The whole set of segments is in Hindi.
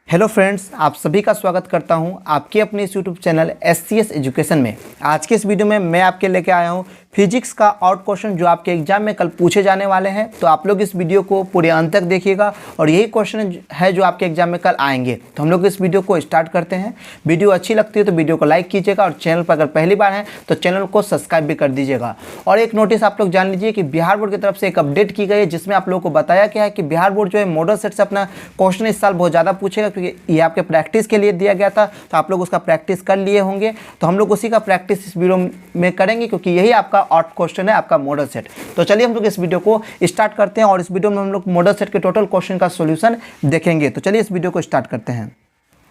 हेलो फ्रेंड्स, आप सभी का स्वागत करता हूं आपके अपने इस यूट्यूब चैनल SCS एजुकेशन में। आज के इस वीडियो में मैं आपके लेके आया हूं फिजिक्स का आउट क्वेश्चन जो आपके एग्जाम में कल पूछे जाने वाले हैं। तो आप लोग इस वीडियो को पूरे अंत तक देखिएगा और यही क्वेश्चन है जो आपके एग्जाम में कल आएंगे। तो हम लोग इस वीडियो को स्टार्ट करते हैं। वीडियो अच्छी लगती है तो वीडियो को लाइक कीजिएगा और चैनल पर अगर पहली बार है तो चैनल को सब्सक्राइब भी कर दीजिएगा। और एक नोटिस आप लोग जान लीजिए कि बिहार बोर्ड की तरफ से एक अपडेट की गई है जिसमें आप लोगों को बताया गया है कि बिहार बोर्ड जो है मॉडल सेट से अपना क्वेश्चन इस साल बहुत ज़्यादा पूछेगा, क्योंकि ये आपके प्रैक्टिस के लिए दिया गया था। तो आप लोग उसका प्रैक्टिस कर लिए होंगे, तो हम लोग उसी का प्रैक्टिस इस वीडियो में करेंगे, क्योंकि यही आपका आउट क्वेश्चन है, आपका मॉडल सेट। तो चलिए हम लोग इस वीडियो को स्टार्ट करते हैं और इस वीडियो में हम लोग मॉडल सेट के टोटल क्वेश्चन का सॉल्यूशन देखेंगे। तो चलिए इस वीडियो को स्टार्ट करते हैं।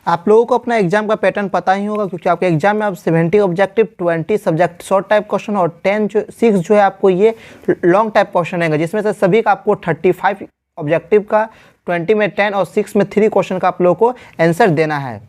आप लोगों को अपना एग्जाम का पैटर्न पता ही होगा, क्योंकि आपके एग्जाम में अब 70 objective, 20 subject short type question और 6 जो है आपको ये लॉन्ग टाइप क्वेश्चन रहेंगे, जिसमें से सभी का आपको 35 ऑब्जेक्टिव का, 20 में 10 और 6 में 3 क्वेश्चन का आप लोगों को आंसर देना है।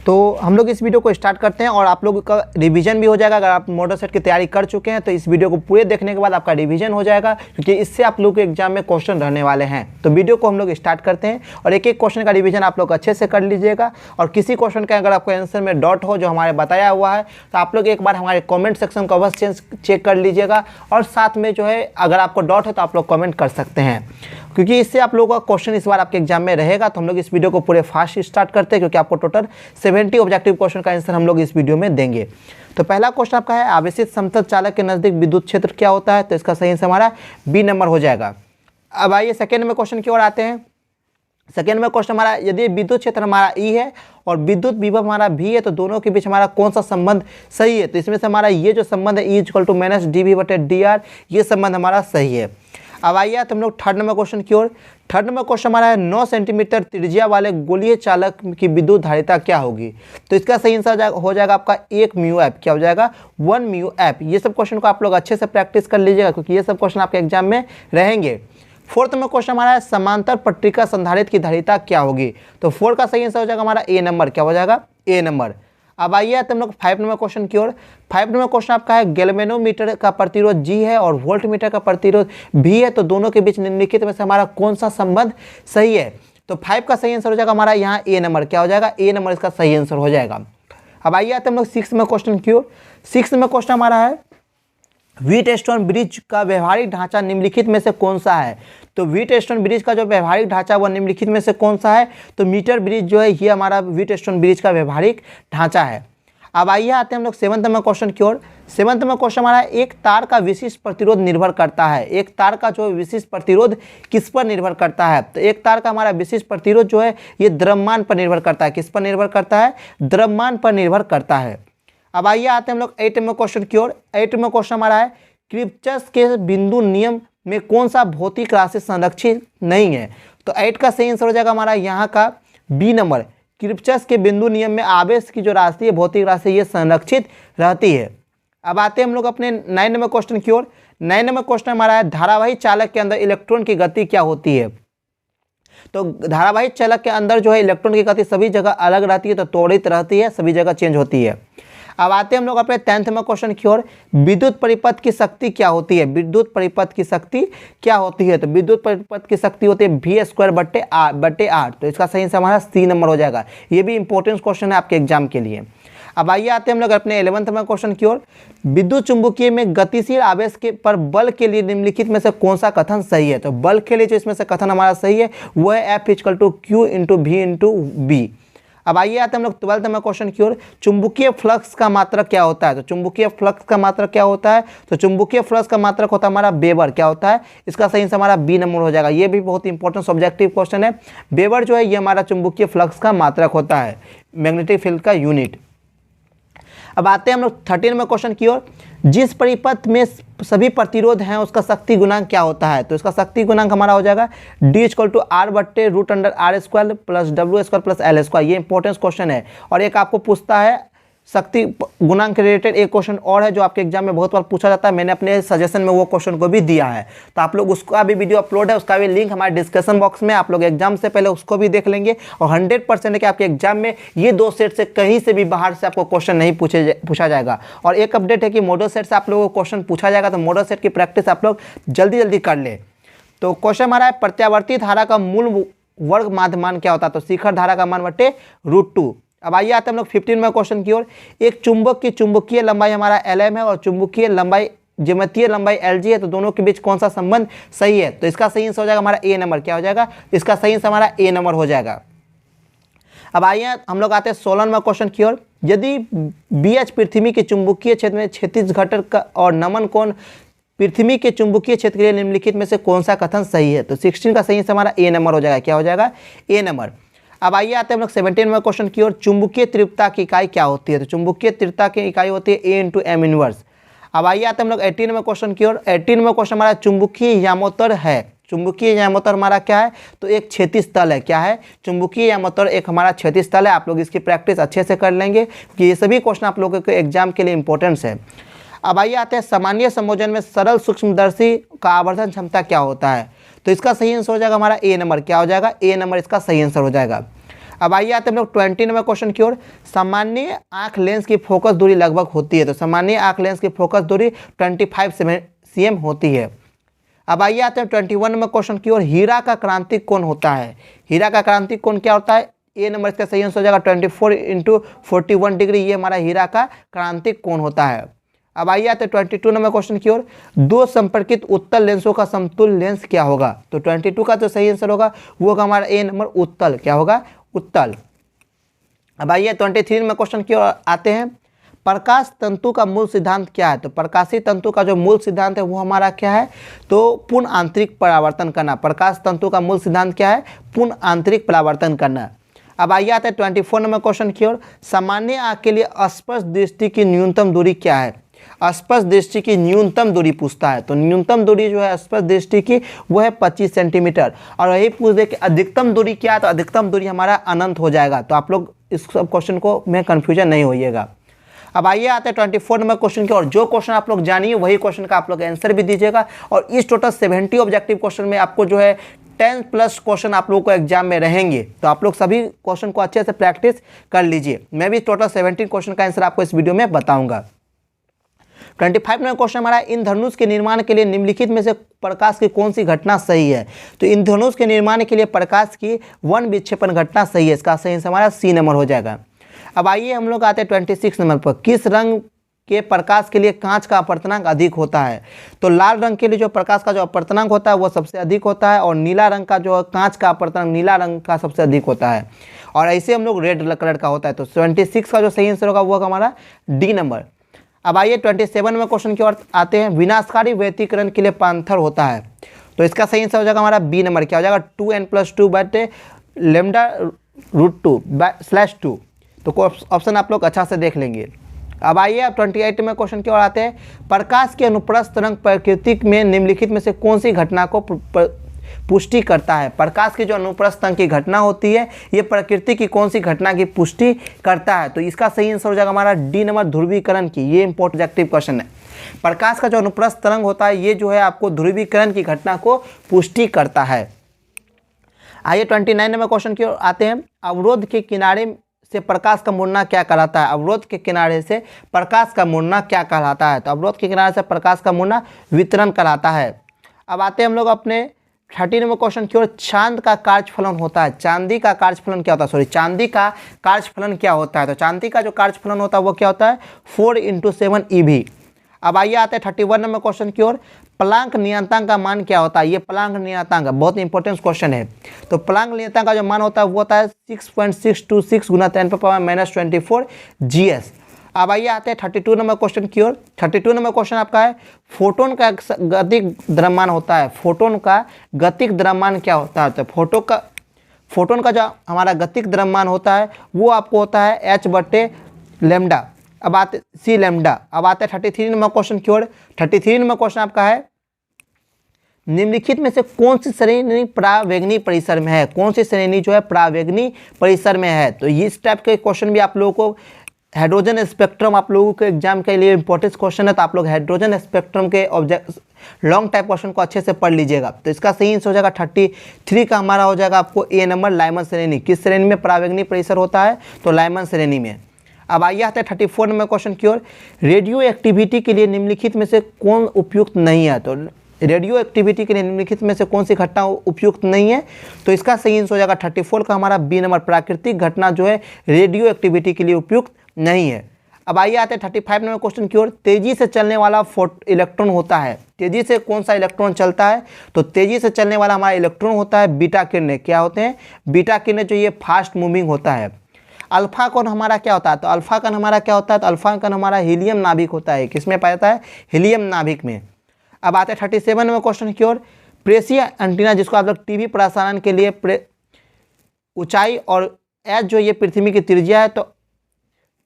तो हम लोग इस वीडियो को स्टार्ट करते हैं और आप लोगों का रिवीजन भी हो जाएगा। अगर आप मॉडल सेट की तैयारी कर चुके हैं तो इस वीडियो को पूरे देखने के बाद आपका रिवीजन हो जाएगा, क्योंकि इससे आप लोगों के एग्जाम में क्वेश्चन रहने वाले हैं। तो वीडियो को हम लोग स्टार्ट करते हैं और एक एक क्वेश्चन का रिवीजन आप लोग अच्छे से कर लीजिएगा। और किसी क्वेश्चन का अगर आपको आंसर में डाउट हो जो हमारे बताया हुआ है, तो आप लोग एक बार हमारे कॉमेंट सेक्शन को अवश्य चेक कर लीजिएगा। और साथ में जो है अगर आपको डाउट है तो आप लोग कॉमेंट कर सकते हैं, क्योंकि इससे आप लोगों का क्वेश्चन इस बार आपके एग्जाम में रहेगा। तो हम लोग इस वीडियो को पूरे फास्ट स्टार्ट करते हैं, क्योंकि आपको टोटल 70 ऑब्जेक्टिव क्वेश्चन का आंसर हम लोग इस वीडियो में देंगे। तो पहला क्वेश्चन आपका है, आवेशित समतल चालक के नजदीक विद्युत क्षेत्र क्या होता है? तो इसका सही आंसर हमारा बी नंबर हो जाएगा। अब आइए सेकेंड में क्वेश्चन की ओर आते हैं। सेकेंड में क्वेश्चन हमारा, यदि विद्युत क्षेत्र हमारा ई है और विद्युत विभव हमारा भी है, तो दोनों के बीच हमारा कौन सा संबंध सही है? तो इसमें से हमारा ये जो संबंध है E equal to minus dV/dr, ये संबंध हमारा सही है। अब आइए तो हम लोग थर्ड नंबर क्वेश्चन की ओर। थर्ड नंबर क्वेश्चन हमारा है, 9 सेंटीमीटर त्रिज्या वाले गोलीय चालक की विद्युत धारिता क्या होगी? तो इसका सही आंसर हो जाएगा आपका 1 म्यू एफ। क्या हो जाएगा? 1 म्यू एफ। ये सब क्वेश्चन को आप लोग अच्छे से प्रैक्टिस कर लीजिएगा, क्योंकि ये सब क्वेश्चन आपके एग्जाम में रहेंगे। फोर्थ में क्वेश्चन हमारा है, समांतर पट्टिका संधारित्र की धारिता क्या होगी? तो 4 का सही आंसर हो जाएगा हमारा ए नंबर। क्या हो जाएगा? ए नंबर। अब आइए तो हम लोग 5 नंबर क्वेश्चन की ओर। 5 नंबर क्वेश्चन आपका है, गैल्वेनोमीटर का प्रतिरोध G है और वोल्टमीटर का प्रतिरोध V है, तो दोनों के बीच निम्नलिखित में से हमारा कौन सा संबंध सही है? तो 5 का सही आंसर हो जाएगा हमारा यहाँ ए नंबर। क्या हो जाएगा? ए नंबर इसका सही आंसर हो जाएगा। अब आइए आते हम लोग 6 नंबर क्वेश्चन की ओर। 6 नंबर क्वेश्चन हमारा है, व्हीटस्टोन ब्रिज का व्यवहारिक ढांचा निम्नलिखित में से कौन सा है? तो व्हीटस्टोन ब्रिज का जो व्यवहारिक ढांचा वह निम्नलिखित में से कौन सा है? तो मीटर ब्रिज जो है ये हमारा व्हीटस्टोन ब्रिज का व्यवहारिक ढांचा है। अब आइए आते हैं हम लोग 7th नंबर क्वेश्चन की ओर। 7th नंबर क्वेश्चन हमारा, एक तार का विशिष्ट प्रतिरोध निर्भर करता है। एक तार का जो विशिष्ट प्रतिरोध किस पर निर्भर करता है? तो एक तार का हमारा विशिष्ट प्रतिरोध जो है ये द्रव्यमान पर निर्भर करता है। किस पर निर्भर करता है? द्रव्यमान पर निर्भर करता है। अब आइए आते हैं हम लोग 8 नंबर क्वेश्चन की ओर। 8 नंबर क्वेश्चन हमारा है, किरचॉफ के बिंदु नियम में कौन सा भौतिक राशि संरक्षित नहीं है? तो 8 का सही आंसर हो जाएगा हमारा यहाँ का बी नंबर। किरचॉफ के बिंदु नियम में आवेश की जो राशि है, भौतिक राशि, ये संरक्षित रहती है। अब आते हैं हम लोग अपने 9 नंबर क्वेश्चन की ओर। 9 नंबर क्वेश्चन हमारा है, धारावाही चालक के अंदर इलेक्ट्रॉन की गति क्या होती है? तो धारावाही चालक के अंदर जो है इलेक्ट्रॉन की गति सभी जगह अलग रहती है, तो त्वरित रहती है, सभी जगह चेंज होती है। अब आते हैं हम लोग अपने 10th नंबर क्वेश्चन की ओर। विद्युत परिपथ की शक्ति क्या होती है? विद्युत परिपथ की शक्ति क्या होती है? तो विद्युत परिपथ की शक्ति होती है V² तो इसका सही आंसर हमारा सी नंबर हो जाएगा। ये भी इंपॉर्टेंट क्वेश्चन है आपके एग्जाम के लिए। अब आइए आते हैं हम लोग अपने 11th नंबर क्वेश्चन की ओर। विद्युत चुंबकीय में गतिशील आवेश के पर बल के लिए निम्नलिखित में से कौन सा कथन सही है? तो बल के लिए जो इसमें से कथन हमारा सही है वो है F = Q × V × B। अब आइए आते हैं हम लोग 12th नंबर क्वेश्चन की ओर। चुंबकीय फ्लक्स का मात्रक क्या होता है? तो चुंबकीय फ्लक्स का मात्रक क्या होता है? तो चुंबकीय फ्लक्स का मात्रक होता है हमारा वेबर। क्या होता है? इसका सही आंसर हमारा बी नंबर हो जाएगा। ये भी बहुत इंपॉर्टेंट सब्जेक्टिव क्वेश्चन है। वेबर जो है ये हमारा चुंबकीय फ्लक्स का मात्रक होता है, मैग्नेटिक फील्ड का यूनिट। अब आते हैं हम लोग 13 नंबर क्वेश्चन की ओर। जिस परिपथ में सभी प्रतिरोध हैं उसका शक्ति गुणांक क्या होता है? तो इसका शक्ति गुणांक हमारा हो जाएगा D = R/√R² + W² + L²। ये इंपॉर्टेंट क्वेश्चन है। और एक आपको पूछता है शक्ति गुणांक के रिलेटेड एक क्वेश्चन और है जो आपके एग्जाम में बहुत बार पूछा जाता है। मैंने अपने सजेशन में वो क्वेश्चन को भी दिया है, तो आप लोग उसका भी वीडियो अपलोड है, उसका भी लिंक हमारे डिस्कशन बॉक्स में, आप लोग एग्जाम से पहले उसको भी देख लेंगे। और 100% है कि आपके एग्जाम में ये 2 सेट से कहीं से भी बाहर से आपको क्वेश्चन नहीं पूछा जाएगा। और एक अपडेट है कि मॉडल सेट से आप लोगों को क्वेश्चन पूछा जाएगा, तो मॉडल सेट की प्रैक्टिस आप लोग जल्दी कर ले। तो क्वेश्चन हमारा है, प्रत्यावर्ती धारा का मूल वर्ग माध्यमान क्या होता है, तो शिखर धारा का मान बटे √2। अब आइए आते हैं हम लोग 15वें क्वेश्चन की ओर। एक चुंबक की चुंबकीय लंबाई हमारा LM है और चुंबकीय लंबाई ज्यामितीय लंबाई LG है, तो दोनों के बीच कौन सा संबंध सही है, तो इसका सही आंसर हो जाएगा हमारा A नंबर। क्या हो जाएगा, इसका सही आंसर हमारा A नंबर हो जाएगा। अब आइए हम लोग आते हैं 16वें क्वेश्चन की ओर। यदि BH पृथ्वी के चुंबकीय क्षेत्र में क्षैतिज घटक और नमन कोण पृथ्वी के चुंबकीय क्षेत्र के लिए निम्नलिखित में से कौन सा कथन सही है, तो 16 का सही आंसर हमारा A नंबर हो जाएगा। क्या हो जाएगा, A नंबर। अब आइए आते हैं हम लोग 17वें क्वेश्चन की ओर। चुंबकीय तीव्रता की इकाई क्या होती है, तो चुंबकीय तीव्रता की इकाई होती है A × M इनवर्स। अब आइए आते हैं हम लोग 18वें क्वेश्चन की ओर। 18वां क्वेश्चन हमारा चुंबकीय यामोत्तर है। चुंबकीय यामोत्तर हमारा क्या है, तो एक क्षैतिज तल है। क्या है, चुंबकीय यामोत्तर एक हमारा क्षैतिज तल है। आप लोग इसकी प्रैक्टिस अच्छे से कर लेंगे कि ये सभी क्वेश्चन आप लोगों के एग्जाम के लिए इंपॉर्टेंस है। अब आइए आते हैं सामान्य संयोजन में सरल सूक्ष्मदर्शी का आवर्धन क्षमता क्या होता है, तो इसका सही आंसर हो जाएगा हमारा A नंबर। क्या हो जाएगा, A नंबर इसका सही आंसर हो जाएगा। अब आइए आते हैं हम लोग 20वें क्वेश्चन की ओर। सामान्य आंख लेंस की फोकस दूरी लगभग होती है, तो सामान्य आंख लेंस की फोकस दूरी 25 cm होती है। अब आइए आते हैं 21वें क्वेश्चन की ओर। हीरा का क्रांतिक कोण होता है। हीरा का क्रांतिक कोण क्या होता है, A नंबर इसका सही आंसर हो जाएगा 24 × 41 डिग्री। ये हमारा हीरा का क्रांतिक कोण होता है। अब आइए आते हैं 22वें क्वेश्चन की ओर। दो संपर्कित उत्तल लेंसों का समतुल्य लेंस क्या होगा, तो 22 का जो सही आंसर होगा वो होगा हमारा A नंबर, उत्तल। क्या होगा, उत्तल। अब आइए 23वें क्वेश्चन की ओर आते हैं। प्रकाश तंतु का मूल सिद्धांत क्या है, तो प्रकाशीय तंतु का जो मूल सिद्धांत है वो हमारा क्या है, तो पूर्ण आंतरिक परावर्तन करना। प्रकाश तंतु का मूल सिद्धांत क्या है, पूर्ण आंतरिक परावर्तन करना। अब आइए आते हैं 24वें क्वेश्चन की ओर। सामान्य आंख के लिए स्पष्ट दृष्टि की न्यूनतम दूरी क्या है, स्पष्ट दृष्टि की न्यूनतम दूरी पूछता है, तो न्यूनतम दूरी जो है स्पष्ट दृष्टि की वो है 25 सेंटीमीटर। और यही पूछ दे कि अधिकतम दूरी क्या है, तो अधिकतम दूरी हमारा अनंत हो जाएगा। तो आप लोग इस सब क्वेश्चन को में कन्फ्यूजन नहीं होइएगा। अब आइए आते हैं 24वें क्वेश्चन की, और जो क्वेश्चन आप लोग जानिए वही क्वेश्चन का आप लोग आंसर भी दीजिएगा। और इस टोटल 70 ऑब्जेक्टिव क्वेश्चन में आपको जो है 10+ क्वेश्चन आप लोगों को एग्जाम में रहेंगे, तो आप लोग सभी क्वेश्चन को अच्छे से प्रैक्टिस कर लीजिए। मैं भी टोटल 17 क्वेश्चन का आंसर आपको इस वीडियो में बताऊंगा। 25वां क्वेश्चन हमारा, इंद्रधनुष के निर्माण के लिए निम्नलिखित में से प्रकाश की कौन सी घटना सही है, तो इंद्रधनुष के निर्माण के लिए प्रकाश की वन विक्षेपण घटना सही है। इसका सही आंसर हमारा C नंबर हो जाएगा। अब आइए हम लोग आते हैं 26 नंबर पर। किस रंग के प्रकाश के लिए कांच का अपवर्तनांक अधिक होता है, तो लाल रंग के लिए जो प्रकाश का जो अपवर्तनांक होता है वो सबसे अधिक होता है, और नीला रंग का जो कांच का अपवर्तनांक नीला रंग का सबसे अधिक होता है। और ऐसे हम लोग रेड कलर का होता है। तो 26 का जो सही आंसर होगा वो होगा हमारा D नंबर। अब आइए 27वें क्वेश्चन की ओर आते हैं। विनाशकारी व्यतिकरण के लिए पांथर होता है, तो इसका सही आंसर हो जाएगा हमारा B नंबर। क्या हो जाएगा, 2n+2 λ√2/2। तो ऑप्शन आप लोग अच्छा से देख लेंगे। अब आइए आप 28वें क्वेश्चन की ओर आते हैं। प्रकाश के अनुप्रस्थ तरंग प्रकृति में निम्नलिखित में से कौन सी घटना को पुष्टि करता है। प्रकाश की जो अनुप्रस्थ तरंग की घटना होती है ये प्रकृति की कौन सी घटना की पुष्टि करता है, तो इसका सही आंसर हो जाएगा हमारा D नंबर, ध्रुवीकरण की। ये इंपॉर्टेंट ऑब्जेक्टिव क्वेश्चन है। प्रकाश का जो अनुप्रस्थ तरंग होता है ये जो है आपको ध्रुवीकरण की घटना को पुष्टि करता है। आइए 29वें क्वेश्चन की ओर आते हैं। अवरोध के किनारे से प्रकाश का मुड़ना क्या कहलाता है, अवरोध के किनारे से प्रकाश का मुड़ना क्या कहलाता है, तो अवरोध के किनारे से प्रकाश का मुड़ना वितरण कहलाता है। अब आते हैं हम लोग अपने 13वें क्वेश्चन की ओर। चांद का कार्यफलन होता है, चांदी का कार्यफलन क्या होता है, चांदी का कार्यफलन क्या होता है, तो चांदी का जो कार्यफलन होता है वो क्या होता है 4 × 7 eV। अब आइए आते हैं 31वें क्वेश्चन की ओर। प्लांक नियतांक का मान क्या होता है, ये प्लांक नियतांक बहुत इंपॉर्टेंट क्वेश्चन है। तो प्लांक नियतांक का जो मान होता है वो होता है 6.626 × 10⁻⁻24 GS। अब आइए आते हैं 32वें क्वेश्चन की ओर। 32वां क्वेश्चन आपका है, फोटोन का गतिक द्रव्यमान होता है, फोटोन का गतिक द्रव्यमान क्या होता है, तो फोटोन का जो हमारा गतिक द्रव्यमान होता है वो आपको होता है h/λ। अब आते c⁻। अब आते हैं 33वें क्वेश्चन की ओर। 33वां क्वेश्चन आपका है, निम्नलिखित में से कौन सी श्रेणी परावैंगनी परिसर में है, कौन सी श्रेणी जो है परावैंगनी परिसर में है, तो इस टाइप के क्वेश्चन भी आप लोगों को हाइड्रोजन स्पेक्ट्रम आप लोगों के एग्जाम के लिए इंपॉर्टेंट क्वेश्चन है, तो आप लोग हाइड्रोजन स्पेक्ट्रम के ऑब्जेक्ट लॉन्ग टाइप क्वेश्चन को अच्छे से पढ़ लीजिएगा। तो इसका सही आंसर हो जाएगा 33 का हमारा हो जाएगा आपको A नंबर, लाइमन श्रेणी। किस श्रेणी में परावैंगनी परिसर होता है, तो लाइमन श्रेणी में। अब आइए आते हैं 34वें क्वेश्चन की ओर। रेडियो एक्टिविटी के लिए निम्नलिखित में से कौन उपयुक्त नहीं है, तो रेडियो एक्टिविटी के लिए निम्नलिखित में से कौन सी घटना उपयुक्त नहीं है? तो इसका सही आंसर हो जाएगा 34 का हमारा बी नंबर, प्राकृतिक घटना जो है रेडियो एक्टिविटी के लिए उपयुक्त नहीं है। अब आइए आते हैं 35 नंबर क्वेश्चन की ओर। तेजी से चलने वाला इलेक्ट्रॉन होता है, तेजी से कौन सा इलेक्ट्रॉन चलता है? तो तेजी से चलने वाला हमारा इलेक्ट्रॉन होता है बीटा किरणें। क्या होते हैं? बीटा किरणें जो ये फास्ट मूविंग होता है। अल्फा कण हमारा क्या होता है? तो अल्फा कण हमारा क्या होता है? तो अल्फा कण हमारा हीलियम नाभिक होता है। किसमें पाया जाता है? हीलियम नाभिक में। अब आते हैं 37 नंबर क्वेश्चन की ओर। प्रेषीय एंटीना जिसको आप लोग टीवी प्रसारण के लिए ऊंचाई और एच जो ये पृथ्वी की त्रिज्या है, तो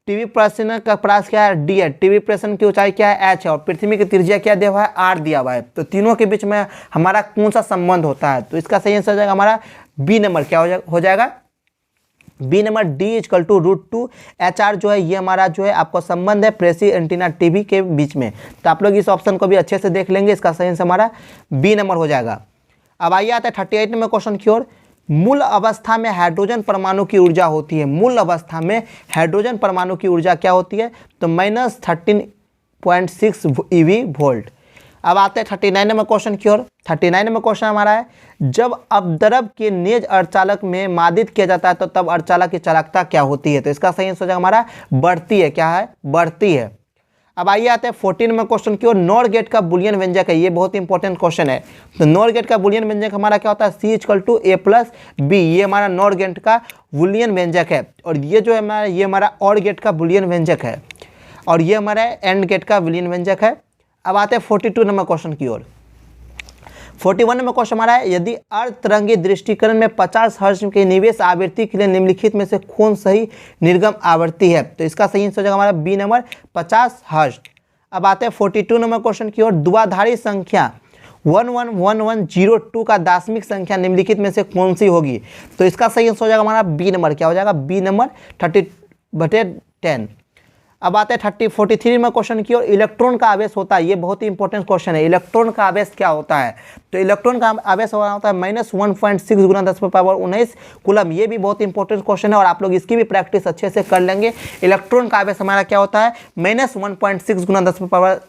टीवी प्रसारण का प्रास क्या है? डी है। टीवी प्रसारण की ऊंचाई क्या है? एच है। और पृथ्वी की त्रिज्या क्या दिया हुआ है? आर दिया हुआ है। तो तीनों के बीच में हमारा कौन सा संबंध होता है? तो इसका सही आंसर हो जाएगा हमारा बी नंबर। क्या हो जाएगा? B number, D equal to √2 HR जो है ये हमारा जो है आपको संबंध है प्रेषीय एंटीना टीवी के बीच में। तो आप लोग इस ऑप्शन को भी अच्छे से देख लेंगे, इसका सही आंसर हमारा बी नंबर हो जाएगा। अब आइए आता है 38 नंबर क्वेश्चन की ओर। मूल अवस्था में हाइड्रोजन परमाणु की ऊर्जा होती है। मूल अवस्था में हाइड्रोजन परमाणु की ऊर्जा क्या होती है? तो -13.6 eV वोल्ट। अब आते हैं 39 नंबर क्वेश्चन की ओर। 39 नंबर क्वेश्चन हमारा है, जब अपद्रव के नेज अर्धचालक में मादित किया जाता है तो तब अर्धचालक की चालकता क्या होती है? तो इसका सही आंसर हमारा बढ़ती है। क्या है? बढ़ती है। अब आइए आते हैं 14 नंबर क्वेश्चन की ओर। नॉर गेट का बुलियन व्यंजक है, ये बहुत इंपॉर्टेंट क्वेश्चन है। तो नॉर गेट का बुलियन व्यंजक हमारा क्या होता है? C equal to A+B। ये हमारा नॉर गेट का बुलियन व्यंजक है। और ये जो है हमारा ये हमारा और गेट का बुलियन व्यंजक है, और ये हमारा एंड गेट का बुलियन व्यंजक है। अब आते हैं 42 नंबर क्वेश्चन की ओर। 41 नंबर क्वेश्चन हमारा है, यदि अर्धतरंगी दृष्टिकरण में 50 हर्ट्ज के निवेश आवृत्ति के लिए निम्नलिखित में से कौन सही निर्गम आवृत्ति है? तो इसका सही आंसर हो जाएगा हमारा बी नंबर 50 हर्ट्ज। अब आते हैं 42 नंबर क्वेश्चन की ओर। द्विआधारी संख्या 111102 का दाशमिक संख्या निम्नलिखित में से कौन सी होगी? तो इसका सही आंसर हो जाएगा हमारा बी नंबर। क्या हो जाएगा? B number 30/10। अब आते हैं 43 में क्वेश्चन की ओर। इलेक्ट्रॉन का आवेश होता है, ये बहुत ही इंपॉर्टेंट क्वेश्चन है। इलेक्ट्रॉन का आवेश क्या होता है? तो इलेक्ट्रॉन का आवेश होता है -1.6 × 10⁻19 कूलम। ये भी बहुत इंपॉर्टेंट क्वेश्चन है और आप लोग इसकी भी प्रैक्टिस अच्छे से कर लेंगे। इलेक्ट्रॉन का आवेश हमारा क्या होता है? -1.6 ×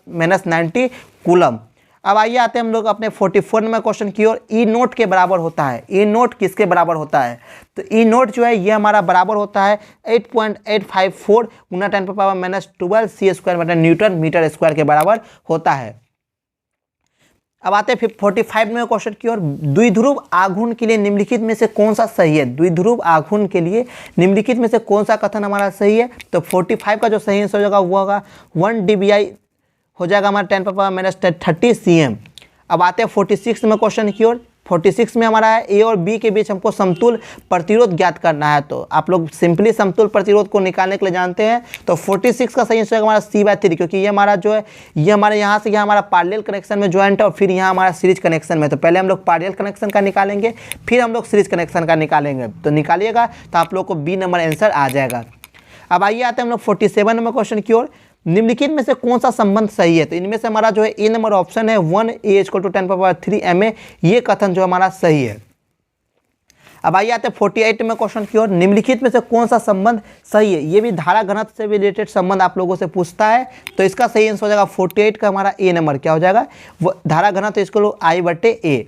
10⁻90 कूलम। अब आइए आते हैं हम लोग अपने 44 नंबर क्वेश्चन की ओर। ई नोट के बराबर होता है। ई नोट किसके बराबर होता है? तो ई नोट जो है ये हमारा बराबर होता है 8.854 × 10⁻12 c² न्यूटन मीटर स्क्वायर के बराबर होता है। अब आते हैं 45 में क्वेश्चन की ओर। द्विध्रुव आघूर्ण के लिए निम्नलिखित में से कौन सा सही है? द्विध्रुव आघूर्ण के लिए निम्नलिखित में से कौन सा कथन हमारा सही है? तो 45 का जो सही आंसर हो जाएगा वो होगा 1 dBi हो जाएगा हमारा 10⁻30 cm। अब आते हैं 46 में क्वेश्चन की ओर। 46 में हमारा है ए और बी के बीच हमको समतुल प्रतिरोध ज्ञात करना है। तो आप लोग सिंपली समतुल प्रतिरोध को निकालने के लिए जानते हैं। तो 46 का सही आंसर हमारा C/3, क्योंकि ये हमारा जो है ये हमारे यहाँ से यहाँ हमारा पैरेलल कनेक्शन में ज्वाइंट है और फिर यहाँ हमारा सीरीज कनेक्शन में। तो पहले हम लोग पैरेलल कनेक्शन का निकालेंगे, फिर हम लोग सीरीज कनेक्शन का निकालेंगे। तो निकालिएगा तो आप लोग को बी नंबर आंसर आ जाएगा। अब आइए आते हैं हम लोग 47 नंबर क्वेश्चन की ओर। निम्नलिखित में से कौन सा संबंध सही है? तो इनमें से हमारा जो है ए नंबर ऑप्शन है 1A = 10⁻³ ma, ये कथन जो हमारा सही है। अब आइए आते हैं 48 में क्वेश्चन की ओर। निम्नलिखित में से कौन सा संबंध सही है? ये भी धारा घनत्व से रिलेटेड संबंध आप लोगों से पूछता है। तो इसका सही आंसर हो जाएगा 48 का हमारा ए नंबर। क्या हो जाएगा? वो धारा घनत्व इसको I/A।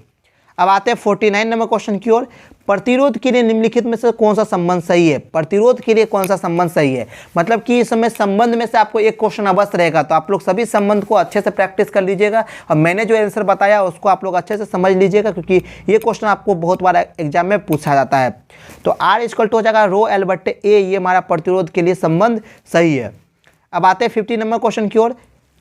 अब आते हैं 49 नंबर क्वेश्चन की ओर। प्रतिरोध के लिए निम्नलिखित में से कौन सा संबंध सही है? प्रतिरोध के लिए कौन सा संबंध सही है? मतलब कि इस समय संबंध में से आपको एक क्वेश्चन अवश्य रहेगा, तो आप लोग सभी संबंध को अच्छे से प्रैक्टिस कर लीजिएगा और मैंने जो आंसर बताया उसको आप लोग अच्छे से समझ लीजिएगा, क्योंकि ये क्वेश्चन आपको बहुत बार एग्जाम में पूछा जाता है। तो R = हो जाएगा ρL/A, ये हमारा प्रतिरोध के लिए संबंध सही है। अब आते हैं 50 नंबर क्वेश्चन की ओर।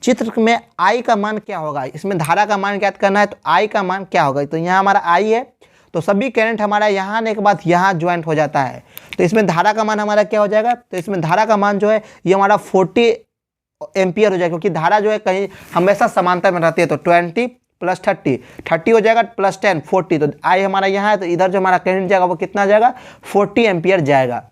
चित्र में I का मान क्या होगा? इसमें धारा का मान ज्ञात करना है, तो I का मान क्या होगा? तो यहाँ हमारा I है, तो सभी करंट हमारा यहाँ आने के बाद यहाँ ज्वाइंट हो जाता है। तो इसमें धारा का मान हमारा क्या हो जाएगा? तो इसमें धारा का मान जो है ये हमारा 40 एम्पियर हो जाएगा, क्योंकि धारा जो है कहीं हमेशा समांतर में रहती है। तो 20 + 30 हो जाएगा, +10 40। तो I हमारा यहाँ है, तो इधर जो हमारा करंट जाएगा वो कितना जाएगा? 40 एम्पियर जाएगा।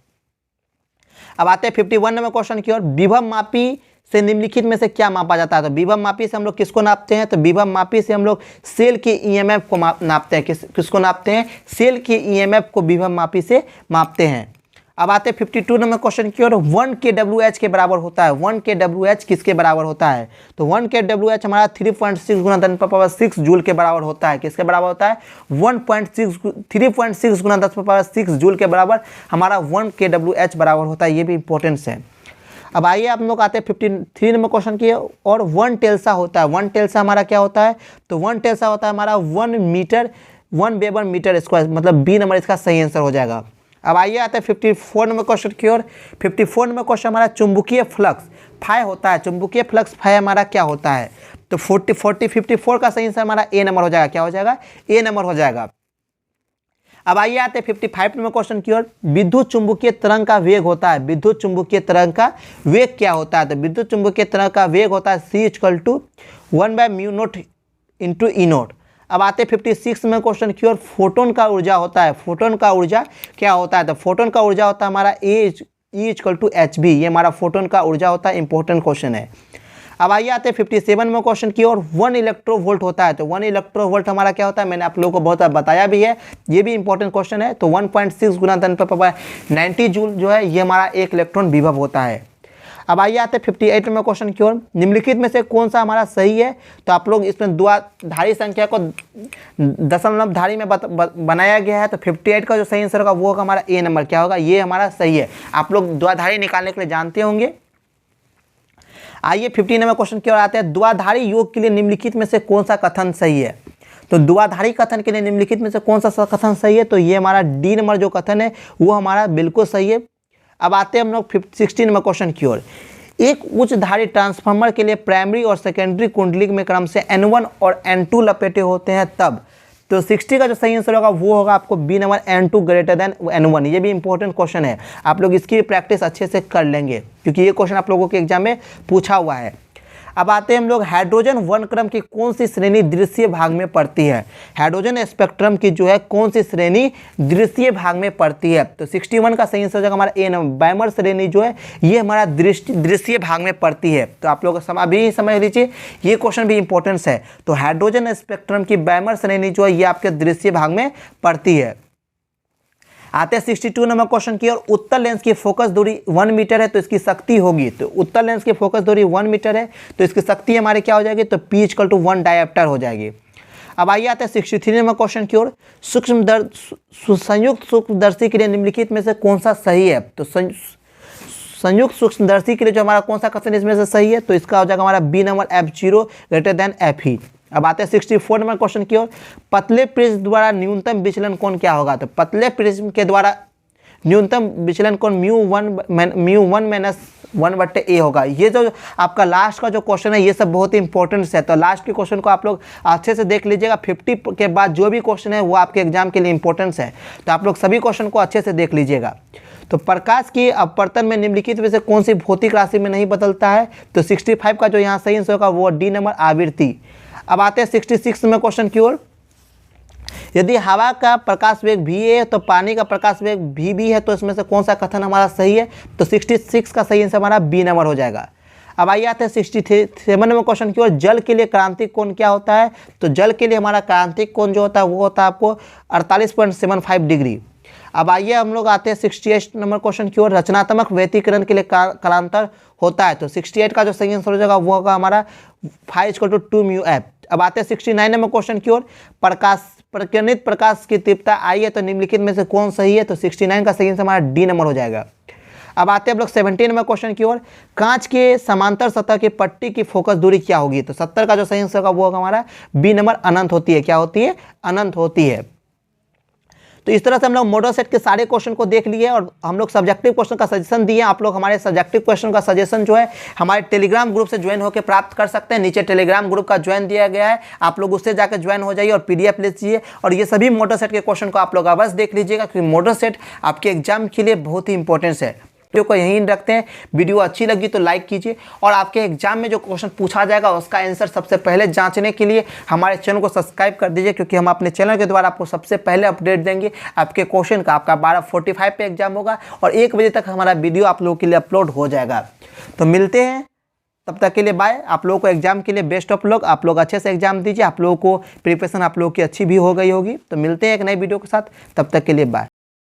अब आते हैं 51 नंबर क्वेश्चन की ओर। विभव मापी से निम्नलिखित में से क्या मापा जाता है? तो विभव मापी से हम लोग किसको नापते हैं? तो विभव मापी से हम लोग सेल के EMF को नापते हैं। किसको नापते हैं? सेल के EMF को विभव मापी से मापते हैं। अब आते हैं 52 नंबर क्वेश्चन की ओर। 1 kWh के बराबर होता है। 1 kWh किसके बराबर होता है? तो 1 kWh हमारा 3.6 गुना 10⁻6 जूल के बराबर होता है। किसके बराबर होता है? 3.6 गुना 10⁻6 जूल के बराबर हमारा 1 kWh बराबर होता है। ये भी इंपॉर्टेंस है। अब आइए आप लोग आते हैं 53 नंबर क्वेश्चन की और 1 टेल्सा होता है। 1 टेल्सा हमारा क्या होता है? तो 1 टेल्सा होता है हमारा 1 वेबर मीटर स्क्वायर, मतलब बी नंबर इसका सही आंसर हो जाएगा। अब आइए आते हैं 54 नंबर क्वेश्चन की ओर। 54 नंबर क्वेश्चन हमारा चुंबकीय फ्लक्स फाई होता है। चुंबकीय फ्लक्स फाई हमारा क्या होता है? तो 54 का सही आंसर हमारा ए नंबर हो जाएगा। क्या हो जाएगा? ए नंबर हो जाएगा। अब आइए आते हैं 55 नंबर क्वेश्चन की ओर। विद्युत चुंबकीय तरंग का वेग होता है। विद्युत चुंबकीय तरंग का वेग क्या होता है? तो विद्युत चुंबकीय तरंग का वेग होता है C = 1/μ0 × E0। अब आते 56 में क्वेश्चन की ओर। फोटोन का ऊर्जा होता है। फोटोन का ऊर्जा क्या होता है? तो फोटोन का ऊर्जा होता है हमारा E = hb। ये हमारा फोटोन का ऊर्जा होता है। इंपॉर्टेंट क्वेश्चन है। अब आइए आते हैं 57 में क्वेश्चन की ओर। 1 इलेक्ट्रोवोल्ट होता है। तो 1 इलेक्ट्रोवोल्ट हमारा क्या होता है? मैंने आप लोगों को बहुत बताया भी है। ये भी इंपॉर्टेंट क्वेश्चन है। तो 1.6 गुना 10⁻90 जूल जो है ये हमारा एक इलेक्ट्रॉन विभव होता है। अब आइए आते हैं 58 में क्वेश्चन की ओर। निम्नलिखित में से कौन सा हमारा सही है? तो आप लोग इसमें द्विआधारी संख्या को दशमलव धारी में बनाया गया है। तो 58 का जो सही आंसर होगा वो होगा हमारा ए नंबर। क्या होगा? ये हमारा सही है। आप लोग द्विआधारी निकालने के लिए जानते होंगे। आइए 59 नंबर क्वेश्चन की ओर आते हैं। द्विआधारी योग के लिए निम्नलिखित में से कौन सा कथन सही है? तो द्विआधारी कथन के लिए निम्नलिखित में से कौन सा कथन सही है? तो ये हमारा डी नंबर जो कथन है वो हमारा बिल्कुल सही है। अब आते हैं हम लोग 16 नंबर क्वेश्चन की ओर। एक उच्च धारी ट्रांसफार्मर के लिए प्राइमरी और सेकेंडरी कुंडली में क्रम से N1 और N2 लपेटे होते हैं तब। तो 60 का जो सही आंसर होगा वो होगा आपको बी नंबर N2 > N1। ये भी इंपॉर्टेंट क्वेश्चन है। आप लोग इसकी प्रैक्टिस अच्छे से कर लेंगे क्योंकि ये क्वेश्चन आप लोगों के एग्जाम में पूछा हुआ है। अब आते हैं हम लोग हाइड्रोजन वर्णक्रम की कौन सी श्रेणी दृश्य भाग में पड़ती है? हाइड्रोजन स्पेक्ट्रम की जो है कौन सी श्रेणी दृश्य भाग में पड़ती है? तो 61 का सही आंसर हो जाएगा हमारा ए नंबर। बैमर श्रेणी जो है ये हमारा दृश्य भाग में पड़ती है। तो आप लोग अभी समझ लीजिए ये क्वेश्चन भी इंपॉर्टेंस है। तो हाइड्रोजन स्पेक्ट्रम की बैमर श्रेणी जो है ये आपके दृश्य भाग में पड़ती है। आते हैं 62 नंबर क्वेश्चन की और। उत्तर लेंस की फोकस दूरी 1 मीटर है तो इसकी शक्ति होगी। तो उत्तर लेंस की फोकस दूरी 1 मीटर है तो इसकी शक्ति हमारे क्या हो जाएगी? तो P = 1 डायोप्टर हो जाएगी। अब आइए आते हैं 63 नंबर क्वेश्चन की ओर। संयुक्त सूक्ष्मदर्शी के लिए निम्नलिखित में से कौन सा सही है? तो संयुक्त सूक्ष्मदर्शी के लिए जो हमारा कौन सा कथन इसमें से सही है? तो इसका हो जाएगा हमारा बी नंबर F0 > Fe। अब आते हैं 64 नंबर क्वेश्चन की ओर। पतले प्रिज्म द्वारा न्यूनतम विचलन कोण क्या होगा? तो पतले प्रिज्म के द्वारा न्यूनतम विचलन कोण μ1 - 1/a होगा। ये जो आपका लास्ट का जो क्वेश्चन है ये सब बहुत ही इंपॉर्टेंट है। तो लास्ट के क्वेश्चन को आप लोग अच्छे से देख लीजिएगा। 50 के बाद जो भी क्वेश्चन है वो आपके एग्जाम के लिए इंपॉर्टेंस है। तो आप लोग सभी क्वेश्चन को अच्छे से देख लीजिएगा। तो प्रकाश की अपवर्तन में निम्नलिखित में से कौन सी भौतिक राशि में नहीं बदलता है? तो 65 का जो यहाँ सही आंसर होगा वो डी नंबर आवृत्ति। अब आते हैं 66 में क्वेश्चन की ओर। यदि हवा का प्रकाश वेग v है तो पानी का प्रकाश वेग v है तो इसमें से कौन सा कथन हमारा सही है? तो 66 का सही आंसर हमारा बी नंबर हो जाएगा। अब आइए आते हैं 67 में क्वेश्चन की ओर। जल के लिए क्रांतिक कोण क्या होता है? तो जल के लिए हमारा क्रांतिक कोण जो होता है वो होता है आपको 48.75 डिग्री। अब आइए हम लोग आते हैं 68 नंबर क्वेश्चन की ओर। रचनात्मक व्यतिकरण के लिए कालांतर होता है। तो 68 का जो सही आंसर हो जाएगा वो होगा हमारा phi = 2μf। अब आते हैं 69 नंबर क्वेश्चन की ओर। प्रकिरणित प्रकाश की तीव्रता आई है तो निम्नलिखित में से कौन सही है? तो 69 का सही आंसर हमारा डी नंबर हो जाएगा। अब आते हैं हम लोग 17 नंबर क्वेश्चन की ओर। कांच के समांतर सतह की पट्टी की फोकस दूरी क्या होगी? तो 70 का जो सही आंसर होगा वो होगा हमारा बी नंबर अनंत होती है। क्या होती है? अनंत होती है। तो इस तरह से हम लोग मॉडल सेट के सारे क्वेश्चन को देख लिए और हम लोग सब्जेक्टिव क्वेश्चन का सजेशन दिए। आप लोग हमारे सब्जेक्टिव क्वेश्चन का सजेशन जो है हमारे टेलीग्राम ग्रुप से ज्वाइन होकर प्राप्त कर सकते हैं। नीचे टेलीग्राम ग्रुप का ज्वाइन दिया गया है, आप लोग उससे जाकर ज्वाइन हो जाइए और PDF ले लीजिए और ये सभी मॉडल सेट के क्वेश्चन को आप लोग अवश्य देख लीजिएगा क्योंकि मॉडल सेट आपके एग्जाम के लिए बहुत ही इंपॉर्टेंस है। वीडियो को यहीं रखते हैं। वीडियो अच्छी लगी तो लाइक कीजिए और आपके एग्जाम में जो क्वेश्चन पूछा जाएगा उसका आंसर सबसे पहले जांचने के लिए हमारे चैनल को सब्सक्राइब कर दीजिए क्योंकि हम अपने चैनल के द्वारा आपको सबसे पहले अपडेट देंगे आपके क्वेश्चन का। आपका 12:45 पे एग्जाम होगा और 1 बजे तक हमारा वीडियो आप लोगों के लिए अपलोड हो जाएगा। तो मिलते हैं, तब तक के लिए बाय। आप लोगों को एग्जाम के लिए बेस्ट ऑफ लक। आप लोग अच्छे से एग्जाम दीजिए। आप लोगों को प्रिपरेशन आप लोगों की अच्छी भी हो गई होगी। तो मिलते हैं एक नई वीडियो के साथ, तब तक के लिए बाय।